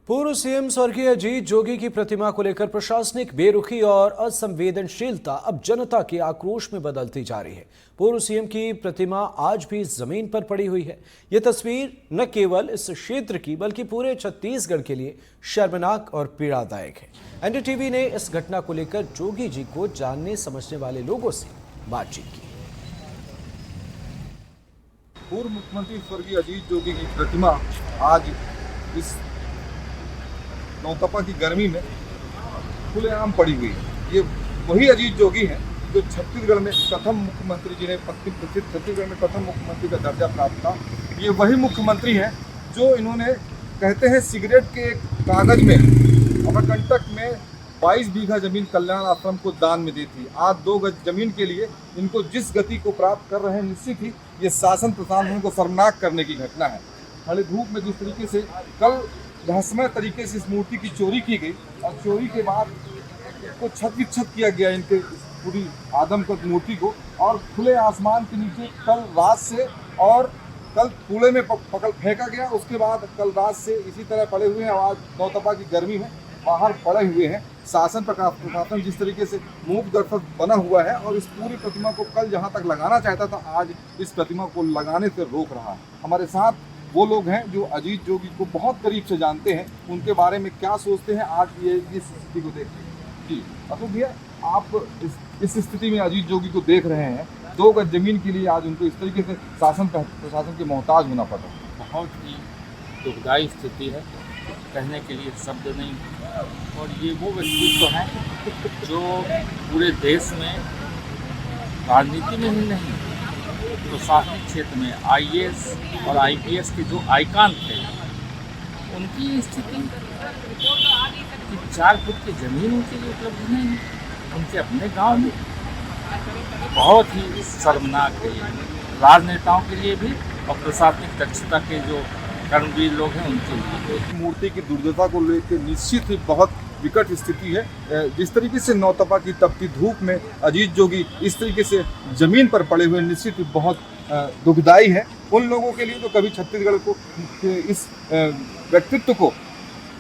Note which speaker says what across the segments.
Speaker 1: पूर्व सीएम स्वर्गीय अजीत जोगी की प्रतिमा को लेकर प्रशासनिक बेरुखी और असंवेदनशीलता अब जनता के आक्रोश में बदलती जा रही है। पूर्व सीएम की प्रतिमा आज भी जमीन पर पड़ी हुई है। यह तस्वीर न केवल इस क्षेत्र की बल्कि पूरे छत्तीसगढ़ के लिए शर्मनाक और पीड़ादायक है। एनडीटीवी ने इस घटना को लेकर जोगी जी को जानने समझने वाले लोगों से बातचीत की।
Speaker 2: पूर्व मुख्यमंत्री स्वर्गीय अजीत जोगी की प्रतिमा आज इस नौतपा की गर्मी में खुलेआम पड़ी हुई है। ये वही अजीत जोगी हैं जो छत्तीसगढ़ में प्रथम मुख्यमंत्री, जिन्हें छत्तीसगढ़ में प्रथम मुख्यमंत्री का दर्जा प्राप्त था। ये वही मुख्यमंत्री हैं जो इन्होंने, कहते हैं, सिगरेट के एक कागज में अमरकंटक में 22 बीघा जमीन कल्याण आश्रम को दान में दी थी। आज 2 गज जमीन के लिए इनको जिस गति को प्राप्त कर रहे हैं, निश्चित ही ये शासन प्रशासन को शर्मनाक करने की घटना है। खड़े धूप में जिस तरीके से कल रहस्यमय तरीके से इस मूर्ति की चोरी की गई और चोरी के बाद इसको छत किया गया, इनके पूरी आदमकद मूर्ति को, और खुले आसमान के नीचे कल रात से और कल कूड़े में पकड़ फेंका गया। उसके बाद कल रात से इसी तरह पड़े हुए हैं। आज नौतपा की गर्मी में बाहर पड़े हुए हैं। शासन प्रशासन जिस तरीके से मूक दर्शक बना हुआ है और इस पूरी प्रतिमा को कल जहां तक लगाना चाहता था, आज इस प्रतिमा को लगाने से रोक रहा है। हमारे साथ वो लोग हैं जो अजीत जोगी को बहुत करीब से जानते हैं। उनके बारे में क्या सोचते हैं आज ये इस स्थिति को देखते हैं। जी अतुल भैया, आप इस स्थिति में अजीत जोगी को देख रहे हैं। 2 गज जमीन के लिए आज उनको इस तरीके से शासन प्रशासन के मोहताज होना पड़ा।
Speaker 3: बहुत ही दुखदायी स्थिति है, कहने के लिए शब्द नहीं। और ये वो व्यक्तित्व हैं जो पूरे देश में राजनीति में ही नहीं, प्रशासनिक क्षेत्र में आईएएस और आईपीएस के जो आइकॉन थे, उनकी स्थिति कि 4 फुट की जमीन उनके लिए उपलब्ध नहीं है, उनके अपने गांव में। बहुत ही शर्मनाक है ये, राजनेताओं के लिए भी और प्रशासनिक दक्षता के जो कर्मवीर लोग हैं उनके लिए।
Speaker 2: मूर्ति की दुर्दशा को लेकर निश्चित ही बहुत विकट स्थिति है। जिस तरीके से नौतपा की तपती धूप में अजीत जोगी इस तरीके से जमीन पर पड़े हुए, निश्चित ही बहुत दुखदाई है उन लोगों के लिए। तो कभी छत्तीसगढ़ को इस व्यक्तित्व को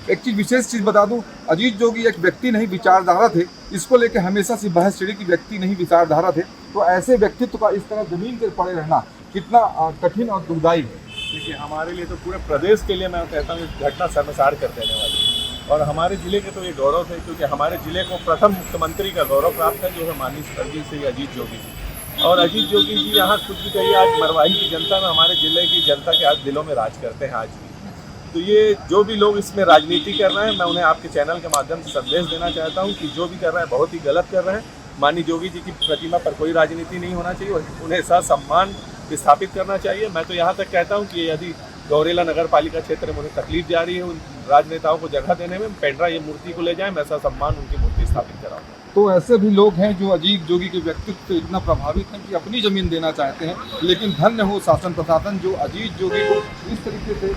Speaker 2: एक चीज़, विशेष चीज़ बता दूं, अजीत जोगी एक व्यक्ति नहीं विचारधारा थे। इसको लेकर हमेशा से बहस छिड़ी कि व्यक्ति नहीं विचारधारा थे। तो ऐसे व्यक्तित्व का इस तरह जमीन पर पड़े रहना कितना कठिन और दुखदाई है।
Speaker 4: देखिए, हमारे लिए तो पूरे प्रदेश के लिए मैं कहता हूँ घटना शर्मसार कर देने वाली है। और हमारे ज़िले के तो ये गौरव है, क्योंकि हमारे ज़िले को प्रथम मुख्यमंत्री का गौरव प्राप्त है, जो है माननीय स्वर्गीय श्री अजीत जोगी जी। और अजीत जोगी जी यहाँ कुछ भी कहिए, आज मरवाही की जनता में, हमारे ज़िले की जनता के आज दिलों में राज करते हैं आज भी। तो ये जो भी लोग इसमें राजनीति कर रहे हैं, मैं उन्हें आपके चैनल के माध्यम से संदेश देना चाहता हूँ कि जो भी कर रहे हैं बहुत ही गलत कर रहे हैं। माननीय जोगी जी की प्रतिमा पर कोई राजनीति नहीं होना चाहिए, उन्हें सम्मान स्थापित करना चाहिए। मैं तो यहाँ तक कहता हूँ कि यदि गौरेला नगर पालिका क्षेत्र में उन्हें तकलीफ जा रही है उन राजनेताओं को जगह देने में, पेंड्रा ये मूर्ति को ले जाएं, मैं ऐसा सम्मान उनकी मूर्ति स्थापित कराऊंगा।
Speaker 2: तो ऐसे भी लोग हैं जो अजीत जोगी के व्यक्तित्व से इतना प्रभावित हैं कि अपनी जमीन देना चाहते हैं। लेकिन धन्य हो शासन प्रशासन जो अजीत जोगी को इस तरीके से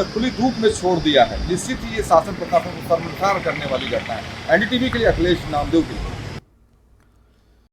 Speaker 2: खुली धूप में छोड़ दिया है। निश्चित ही ये शासन प्रशासन को शर्मसार करने वाली घटना है। एनडीटीवी के लिए अखिलेश नामदेव की